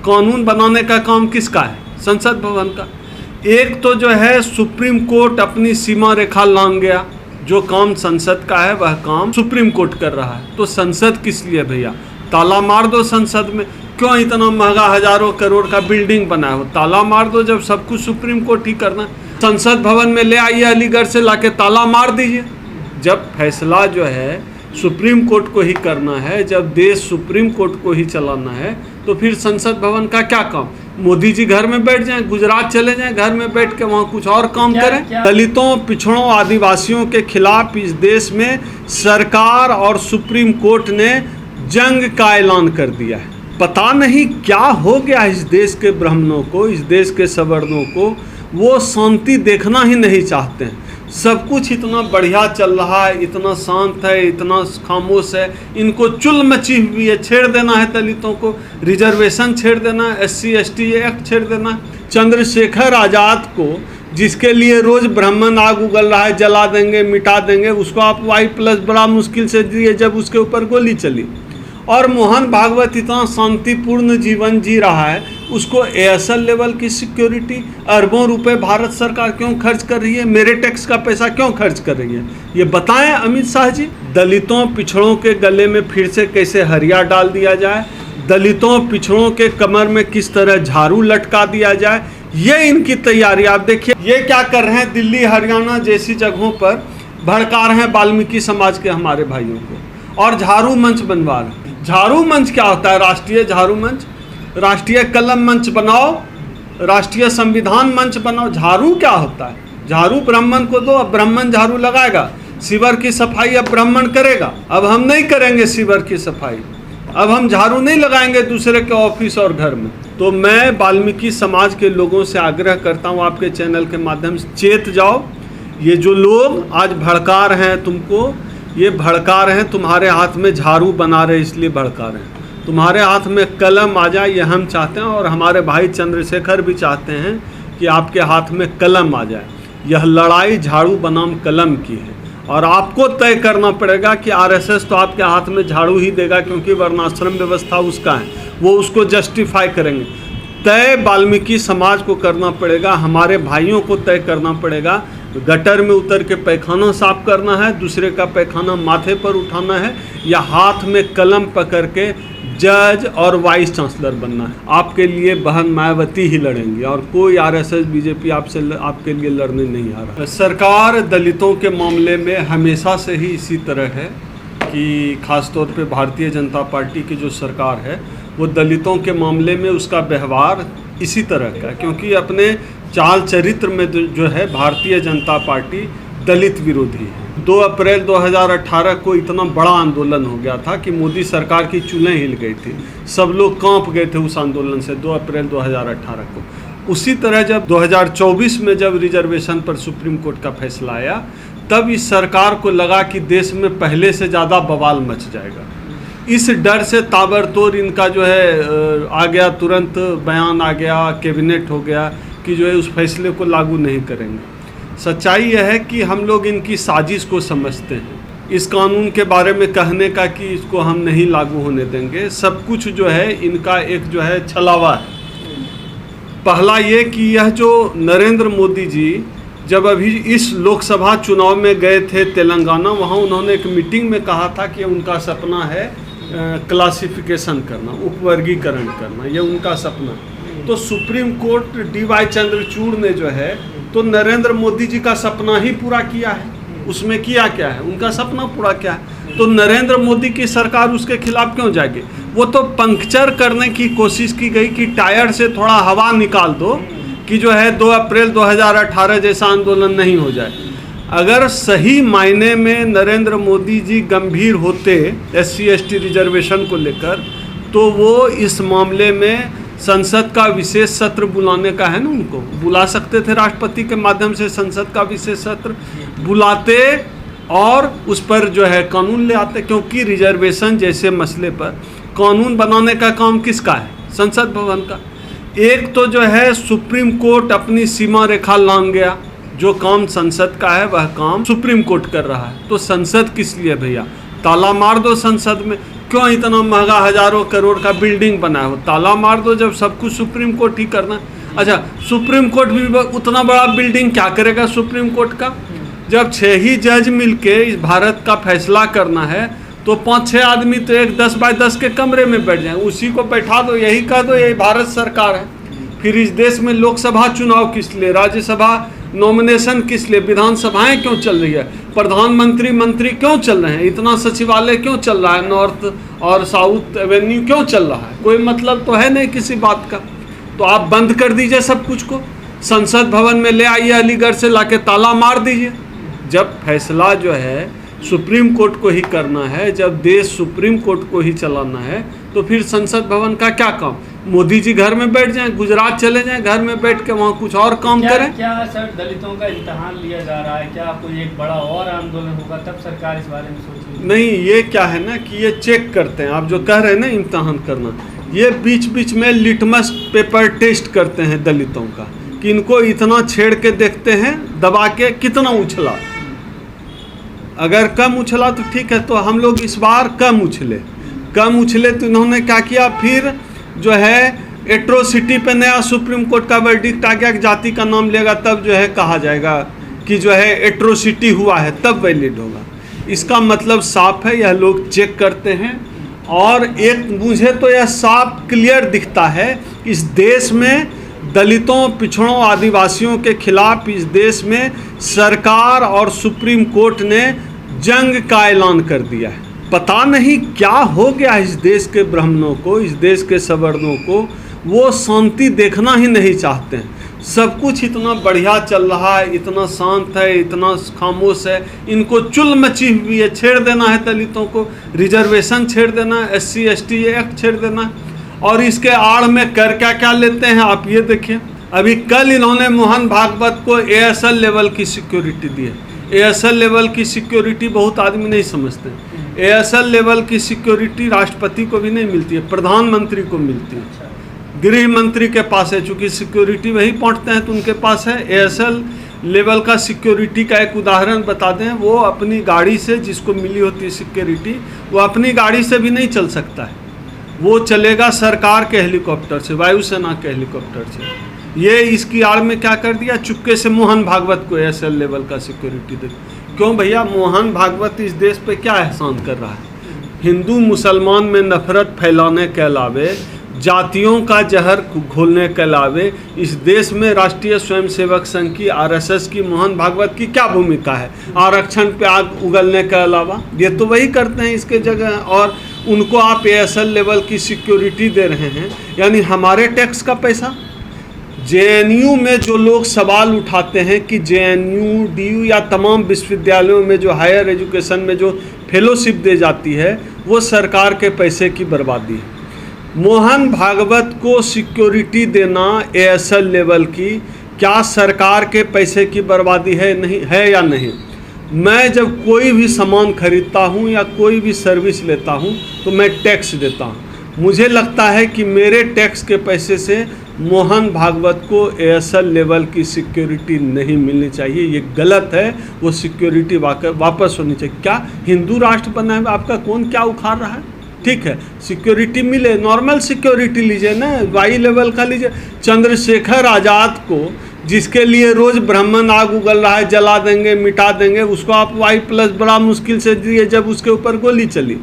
कानून बनाने का काम किसका है? संसद भवन का। एक तो जो है सुप्रीम कोर्ट अपनी सीमा रेखा लांघ गया, जो काम संसद का है वह काम सुप्रीम कोर्ट कर रहा है। तो संसद किस लिए भैया? ताला मार दो संसद में। क्यों इतना महंगा हजारों करोड़ का बिल्डिंग बनाया हो? ताला मार दो, जब सब कुछ सुप्रीम कोर्ट ही करना। संसद भवन में ले आइए अलीगढ़ से लाके ताला मार दीजिए। जब फैसला जो है सुप्रीम कोर्ट को ही करना है, जब देश सुप्रीम कोर्ट को ही चलाना है, तो फिर संसद भवन का क्या काम? मोदी जी घर में बैठ जाएं, गुजरात चले जाएं, घर में बैठ के वहाँ कुछ और काम करें। दलितों, पिछड़ों, आदिवासियों के खिलाफ इस देश में सरकार और सुप्रीम कोर्ट ने जंग का ऐलान कर दिया है। पता नहीं क्या हो गया इस देश के ब्राह्मणों को, इस देश के सवर्णों को। वो शांति देखना ही नहीं चाहते हैं। सब कुछ इतना बढ़िया चल रहा है, इतना शांत है, इतना खामोश है। इनको चुल मची हुई है। छेड़ देना है दलितों को, रिजर्वेशन छेड़ देना है, SC ST एक्ट छेड़ देना है। चंद्रशेखर आज़ाद को, जिसके लिए रोज ब्राह्मण आग उगल रहा है, जला देंगे, मिटा देंगे, उसको आप Y+ बड़ा मुश्किल से दिए जब उसके ऊपर गोली चली। और मोहन भागवत इतना शांतिपूर्ण जीवन जी रहा है, उसको ASL लेवल की सिक्योरिटी अरबों रुपए भारत सरकार क्यों खर्च कर रही है? मेरे टैक्स का पैसा क्यों खर्च कर रही है? ये बताएं अमित शाह जी। दलितों, पिछड़ों के गले में फिर से कैसे हरिया डाल दिया जाए, दलितों, पिछड़ों के कमर में किस तरह झाड़ू लटका दिया जाए, ये इनकी तैयारी। आप देखिए ये क्या कर रहे हैं। दिल्ली, हरियाणा जैसी जगहों पर भड़का रहे हैं वाल्मीकि समाज के हमारे भाइयों को, और झाड़ू मंच बनवा रहे हैं। झाड़ू मंच क्या होता है? राष्ट्रीय झाड़ू मंच, राष्ट्रीय कलम मंच बनाओ, राष्ट्रीय संविधान मंच बनाओ। झाड़ू क्या होता है? झाड़ू ब्राह्मण को दो, अब ब्राह्मण झाड़ू लगाएगा। शिविर की सफाई अब ब्राह्मण करेगा। अब हम नहीं करेंगे शिविर की सफाई, अब हम झाड़ू नहीं लगाएंगे दूसरे के ऑफिस और घर में। तो मैं वाल्मीकि समाज के लोगों से आग्रह करता हूँ, आपके चैनल के माध्यम से चेत जाओ। ये जो लोग आज भड़का रहे हैं तुमको, ये भड़का रहे हैं, तुम्हारे हाथ में झाड़ू बना रहे इसलिए भड़का रहे हैं। तुम्हारे हाथ में कलम आ जाए, ये हम चाहते हैं, और हमारे भाई चंद्रशेखर भी चाहते हैं कि आपके हाथ में कलम आ जाए। यह लड़ाई झाड़ू बनाम कलम की है, और आपको तय करना पड़ेगा कि RSS तो आपके हाथ में झाड़ू ही देगा, क्योंकि वर्णाश्रम व्यवस्था उसका है, वो उसको जस्टिफाई करेंगे। तय वाल्मीकि समाज को करना पड़ेगा, हमारे भाइयों को तय करना पड़ेगा। गटर में उतर के पैखाना साफ करना है, दूसरे का पैखाना माथे पर उठाना है, या हाथ में कलम पकड़ के जज और वाइस चांसलर बनना है। आपके लिए बहन मायावती ही लड़ेंगी, और कोई RSS BJP आपके लिए लड़ने नहीं आ रहा। सरकार दलितों के मामले में हमेशा से ही इसी तरह है कि खासतौर पे भारतीय जनता पार्टी की जो सरकार है, वो दलितों के मामले में उसका व्यवहार इसी तरह का, क्योंकि अपने चाल चरित्र में जो है भारतीय जनता पार्टी दलित विरोधी है। 2 अप्रैल 2018 को इतना बड़ा आंदोलन हो गया था कि मोदी सरकार की चूल्हें हिल गई थी, सब लोग कांप गए थे उस आंदोलन से 2 अप्रैल 2018 को। उसी तरह जब 2024 में जब रिजर्वेशन पर सुप्रीम कोर्ट का फैसला आया, तब इस सरकार को लगा कि देश में पहले से ज़्यादा बवाल मच जाएगा। इस डर से ताबड़तोड़ इनका जो है आ गया, तुरंत बयान आ गया, कैबिनेट हो गया कि जो है उस फैसले को लागू नहीं करेंगे। सच्चाई यह है कि हम लोग इनकी साजिश को समझते हैं, इस कानून के बारे में कहने का कि इसको हम नहीं लागू होने देंगे। सब कुछ जो है इनका एक जो है छलावा है। पहला ये कि यह जो नरेंद्र मोदी जी जब अभी इस लोकसभा चुनाव में गए थे तेलंगाना, वहाँ उन्होंने एक मीटिंग में कहा था कि उनका सपना है क्लासिफिकेशन करना, उपवर्गीकरण करना, ये उनका सपना। तो सुप्रीम कोर्ट DY चंद्रचूड़ ने जो है तो नरेंद्र मोदी जी का सपना ही पूरा किया है। उसमें किया क्या है? उनका सपना पूरा किया है। तो नरेंद्र मोदी की सरकार उसके खिलाफ क्यों जाएगी? वो तो पंक्चर करने की कोशिश की गई कि टायर से थोड़ा हवा निकाल दो कि जो है 2 अप्रैल 2018 जैसा आंदोलन नहीं हो जाए। अगर सही मायने में नरेंद्र मोदी जी गंभीर होते SC ST रिजर्वेशन को लेकर, तो वो इस मामले में संसद का विशेष सत्र बुलाने का है ना, उनको बुला सकते थे। राष्ट्रपति के माध्यम से संसद का विशेष सत्र बुलाते और उस पर जो है कानून ले आते, क्योंकि रिजर्वेशन जैसे मसले पर कानून बनाने का काम किसका है? संसद भवन का। एक तो जो है सुप्रीम कोर्ट अपनी सीमा रेखा लांघ गया, जो काम संसद का है वह काम सुप्रीम कोर्ट कर रहा है। तो संसद किस लिए भैया? ताला मार दो संसद में। क्यों इतना महंगा हजारों करोड़ का बिल्डिंग बना हो? ताला मार दो, जब सब कुछ सुप्रीम कोर्ट ही करना। अच्छा, सुप्रीम कोर्ट भी उतना बड़ा बिल्डिंग क्या करेगा सुप्रीम कोर्ट का? जब 6 ही जज मिलके इस भारत का फैसला करना है तो 5-6 आदमी तो एक 10 बाय 10 के कमरे में बैठ जाएं, उसी को बैठा दो, यही कह दो यही भारत सरकार है। फिर इस देश में लोकसभा चुनाव किस लिए, राज्यसभा नॉमिनेशन किस लिए, विधानसभाएं क्यों चल रही है, प्रधानमंत्री मंत्री क्यों चल रहे हैं, इतना सचिवालय क्यों चल रहा है, नॉर्थ और साउथ एवेन्यू क्यों चल रहा है? कोई मतलब तो है नहीं किसी बात का। तो आप बंद कर दीजिए सब कुछ को, संसद भवन में ले आइए, अलीगढ़ से लाके ताला मार दीजिए। जब फैसला जो है सुप्रीम कोर्ट को ही करना है, जब देश सुप्रीम कोर्ट को ही चलाना है, तो फिर संसद भवन का क्या काम? मोदी जी घर में बैठ जाएं, गुजरात चले जाएं, घर में बैठ के वहाँ कुछ और काम करें। क्या सर दलितों का इम्तिहान लिया जा रहा है? क्या कोई एक बड़ा और आंदोलन होगा तब सरकार इस बारे में सोचेगी? नहीं, ये क्या है ना कि ये चेक करते हैं, आप जो कह रहे हैं ना इम्तिहान करना, ये बीच बीच में लिटमस पेपर टेस्ट करते हैं दलितों का, कि इनको इतना छेड़ के देखते हैं दबा के कितना उछला। अगर कम उछला तो ठीक है, तो हम लोग इस बार कम उछले तो इन्होंने क्या किया, फिर जो है एट्रोसिटी पे नया सुप्रीम कोर्ट का वर्डिक्ट आ गया कि जाति का नाम लेगा तब जो है कहा जाएगा कि जो है एट्रोसिटी हुआ है, तब वैलिड होगा। इसका मतलब साफ है, यह लोग चेक करते हैं। और एक मुझे तो यह साफ क्लियर दिखता है, इस देश में दलितों, पिछड़ों, आदिवासियों के खिलाफ इस देश में सरकार और सुप्रीम कोर्ट ने जंग का ऐलान कर दिया है। पता नहीं क्या हो गया इस देश के ब्राह्मणों को, इस देश के सवर्णों को, वो शांति देखना ही नहीं चाहते हैं। सब कुछ इतना बढ़िया चल रहा है, इतना शांत है, इतना खामोश है, इनको चुल मची हुई है, छेड़ देना है दलितों को, रिजर्वेशन छेड़ देना है, SC ST एक्ट छेड़ देना है। और इसके आड़ में कर क्या क्या लेते हैं आप ये देखिए। अभी कल इन्होंने मोहन भागवत को ASL लेवल की सिक्योरिटी दी है। ASL लेवल की सिक्योरिटी बहुत आदमी नहीं समझते हैं। ASL लेवल की सिक्योरिटी राष्ट्रपति को भी नहीं मिलती है, प्रधानमंत्री को मिलती है, गृह मंत्री के पास है, चूँकि सिक्योरिटी वही बांटते हैं तो उनके पास है। ASL लेवल का सिक्योरिटी का एक उदाहरण बता दें, वो अपनी गाड़ी से, जिसको मिली होती है सिक्योरिटी, वो अपनी गाड़ी से भी नहीं चल सकता है, वो चलेगा सरकार के हेलीकॉप्टर से, वायुसेना के हेलीकॉप्टर से। ये इसकी आड़ में क्या कर दिया, चुपके से मोहन भागवत को ASL लेवल का सिक्योरिटी दे। क्यों भैया? मोहन भागवत इस देश पे क्या एहसान कर रहा है? हिंदू मुसलमान में नफरत फैलाने के अलावे, जातियों का जहर घोलने के अलावे इस देश में राष्ट्रीय स्वयंसेवक संघ की, RSS की, मोहन भागवत की क्या भूमिका है? आरक्षण पे आग उगलने के अलावा ये तो वही करते हैं इसके जगह, और उनको आप ASL लेवल की सिक्योरिटी दे रहे हैं। यानी हमारे टैक्स का पैसा। JNU में जो लोग सवाल उठाते हैं कि JNU, DU या तमाम विश्वविद्यालयों में जो हायर एजुकेशन में जो फेलोशिप दे जाती है, वो सरकार के पैसे की बर्बादी है। मोहन भागवत को सिक्योरिटी देना ASL लेवल की, क्या सरकार के पैसे की बर्बादी है? नहीं है या नहीं? मैं जब कोई भी सामान खरीदता हूँ या कोई भी सर्विस लेता हूँ तो मैं टैक्स देता हूँ। मुझे लगता है कि मेरे टैक्स के पैसे से मोहन भागवत को ASL लेवल की सिक्योरिटी नहीं मिलनी चाहिए, ये गलत है। वो सिक्योरिटी वापस होनी चाहिए। क्या हिंदू राष्ट्र बना है आपका कौन क्या उखाड़ रहा है? ठीक है, सिक्योरिटी मिले, नॉर्मल सिक्योरिटी लीजिए ना, वाई लेवल का लीजिए। चंद्रशेखर आज़ाद को, जिसके लिए रोज़ ब्राह्मण आग उगल रहा है, जला देंगे, मिटा देंगे, उसको आप Y+ बड़ा मुश्किल से दिए जब उसके ऊपर गोली चली।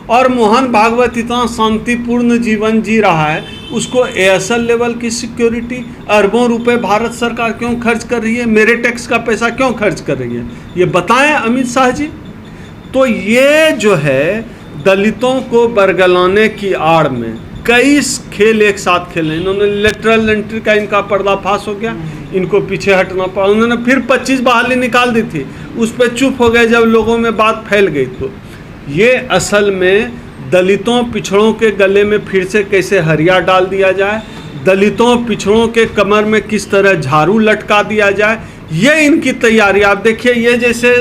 और मोहन भागवत इतना शांतिपूर्ण जीवन जी रहा है, उसको ASL लेवल की सिक्योरिटी अरबों रुपए भारत सरकार क्यों खर्च कर रही है? मेरे टैक्स का पैसा क्यों खर्च कर रही है? ये बताएं अमित शाह जी। तो ये जो है दलितों को बरगलाने की आड़ में कई खेल एक साथ खेले। इन्होंने लेटरल एंट्री का इनका पर्दाफाश हो गया, इनको पीछे हटना पड़ा। उन्होंने फिर 25 बहाली निकाल दी थी, उस पर चुप हो गए जब लोगों में बात फैल गई। तो ये असल में दलितों, पिछड़ों के गले में फिर से कैसे हरिया डाल दिया जाए, दलितों, पिछड़ों के कमर में किस तरह झाड़ू लटका दिया जाए, ये इनकी तैयारी। आप देखिए, ये जैसे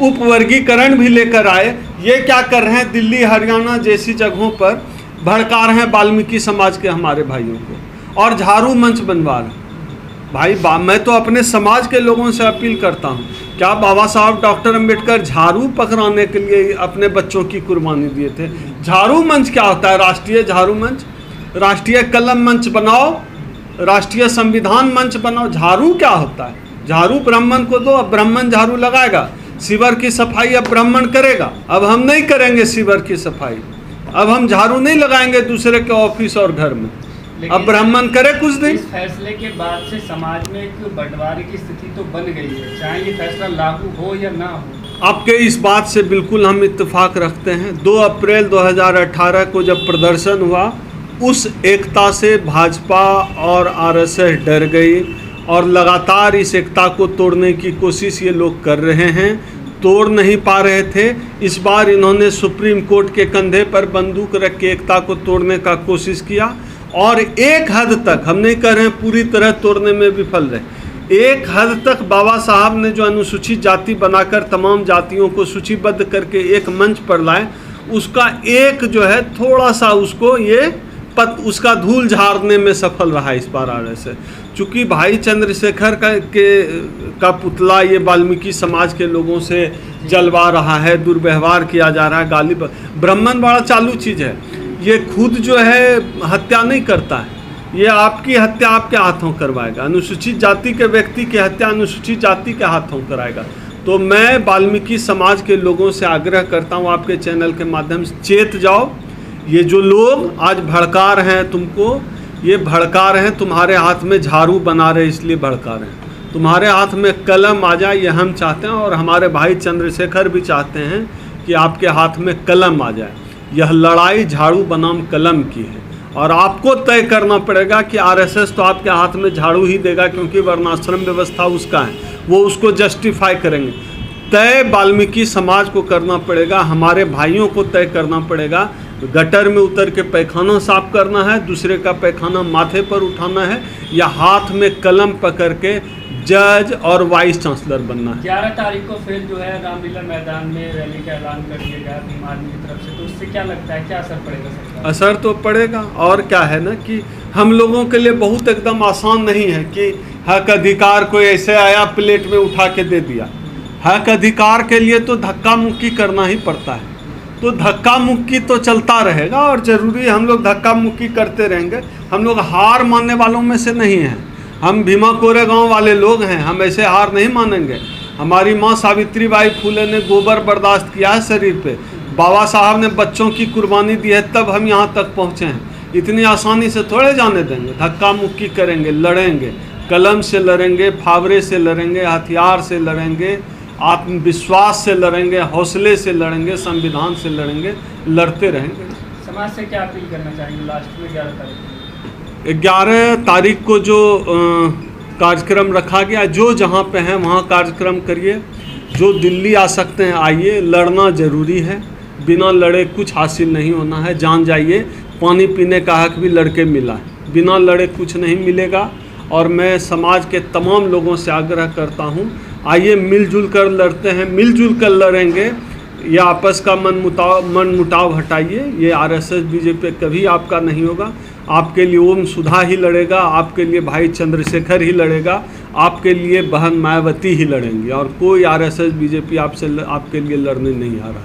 उपवर्गीकरण भी लेकर आए, ये क्या कर रहे हैं, दिल्ली, हरियाणा जैसी जगहों पर भड़का रहे हैं वाल्मीकि समाज के हमारे भाइयों को, और झाड़ू मंच बनवा रहे हैं। भाई मैं तो अपने समाज के लोगों से अपील करता हूँ, क्या बाबा साहब डॉक्टर अंबेडकर झाड़ू पकड़ाने के लिए अपने बच्चों की कुर्बानी दिए थे? झाड़ू मंच क्या होता है? राष्ट्रीय झाड़ू मंच, राष्ट्रीय कलम मंच बनाओ, राष्ट्रीय संविधान मंच बनाओ। झाड़ू क्या होता है? झाड़ू ब्राह्मण को दो, अब ब्राह्मण झाड़ू लगाएगा। शिविर की सफाई अब ब्राह्मण करेगा, अब हम नहीं करेंगे शिविर की सफाई, अब हम झाड़ू नहीं लगाएंगे दूसरे के ऑफिस और घर में, अब ब्राह्मण करे कुछ दिन। इस फैसले के बाद से समाज में एक बंटवारे की स्थिति तो बन गई है, चाहे ये फैसला लागू हो या ना हो। आपके इस बात से बिल्कुल हम इत्तेफाक रखते हैं। 2 अप्रैल 2018 को जब प्रदर्शन हुआ, उस एकता से भाजपा और आरएसएस डर गई और लगातार इस एकता को तोड़ने की कोशिश ये लोग कर रहे हैं, तोड़ नहीं पा रहे थे। इस बार इन्होंने सुप्रीम कोर्ट के कंधे पर बंदूक रख के एकता को तोड़ने का कोशिश किया और एक हद तक, हम नहीं कह रहे हैं पूरी तरह तोड़ने में विफल रहे, एक हद तक बाबा साहब ने जो अनुसूचित जाति बनाकर तमाम जातियों को सूचीबद्ध करके एक मंच पर लाए, उसका एक जो है थोड़ा सा उसको ये उसका धूल झाड़ने में सफल रहा इस बार आरएसएस। चूँकि भाई चंद्रशेखर का पुतला ये वाल्मीकि समाज के लोगों से जलवा रहा है, दुर्व्यवहार किया जा रहा है, गाली ब्राह्मण बड़ा चालू चीज़ है, ये खुद जो है हत्या नहीं करता है, ये आपकी हत्या आपके हाथों करवाएगा। अनुसूचित जाति के व्यक्ति की हत्या अनुसूचित जाति के हाथों कराएगा। तो मैं वाल्मीकि समाज के लोगों से आग्रह करता हूँ, आपके चैनल के माध्यम से चेत जाओ। ये जो लोग आज भड़का रहे हैं तुमको, ये भड़का रहे हैं, तुम्हारे हाथ में झाड़ू बना रहे इसलिए भड़का रहे हैं, तुम्हारे हाथ में कलम आ जाए ये हम चाहते हैं और हमारे भाई चंद्रशेखर भी चाहते हैं कि आपके हाथ में कलम आ जाए। यह लड़ाई झाड़ू बनाम कलम की है और आपको तय करना पड़ेगा कि आरएसएस तो आपके हाथ में झाड़ू ही देगा क्योंकि वर्णाश्रम व्यवस्था उसका है, वो उसको जस्टिफाई करेंगे। तय वाल्मीकि समाज को करना पड़ेगा, हमारे भाइयों को तय करना पड़ेगा। गटर में उतर के पैखाना साफ करना है, दूसरे का पैखाना माथे पर उठाना है, या हाथ में कलम पकड़ के जज और वाइस चांसलर बनना है। 11 तारीख को फिर जो है रामलीला मैदान में रैली का ऐलान कर दिया गया भीम आर्मी की तरफ से, तो उससे क्या लगता है, क्या असर पड़ेगा सरकार? असर तो पड़ेगा, और क्या है ना कि हम लोगों के लिए बहुत एकदम आसान नहीं है कि हक अधिकार कोई ऐसे आया प्लेट में उठा के दे दिया। हक अधिकार के लिए तो धक्का मुक्की करना ही पड़ता है, तो धक्का मुक्की तो चलता रहेगा और ज़रूरी हम लोग धक्का मुक्की करते रहेंगे। हम लोग हार मानने वालों में से नहीं हैं, हम भीमा कोरेगांव वाले लोग हैं, हम ऐसे हार नहीं मानेंगे। हमारी माँ सावित्रीबाई फुले ने गोबर बर्दाश्त किया है शरीर पे, बाबा साहब ने बच्चों की कुर्बानी दी है, तब हम यहाँ तक पहुँचे हैं। इतनी आसानी से थोड़े जाने देंगे, धक्का मुक्की करेंगे, लड़ेंगे, कलम से लड़ेंगे, फावरे से लड़ेंगे, हथियार से लड़ेंगे, आत्मविश्वास से लड़ेंगे, हौसले से लड़ेंगे, संविधान से लड़ेंगे, लड़ते रहेंगे। समाज से क्या अपील करना चाहेंगे लास्ट में 11 तारीख को? 11 तारीख को जो कार्यक्रम रखा गया, जो जहाँ पे हैं वहाँ कार्यक्रम करिए, जो दिल्ली आ सकते हैं आइए, लड़ना ज़रूरी है, बिना लड़े कुछ हासिल नहीं होना है। जान जाइए, पानी पीने का हक भी लड़के मिला है, बिना लड़े कुछ नहीं मिलेगा। और मैं समाज के तमाम लोगों से आग्रह करता हूँ, आइए मिलजुल कर लड़ते हैं, मिलजुल कर लड़ेंगे, ये आपस का मन मुटाव हटाइए। ये आरएसएस बीजेपी कभी आपका नहीं होगा, आपके लिए ओम सुधा ही लड़ेगा, आपके लिए भाई चंद्रशेखर ही लड़ेगा, आपके लिए बहन मायावती ही लड़ेंगी, और कोई आरएसएस बीजेपी आपके लिए लड़ने नहीं आ रहा।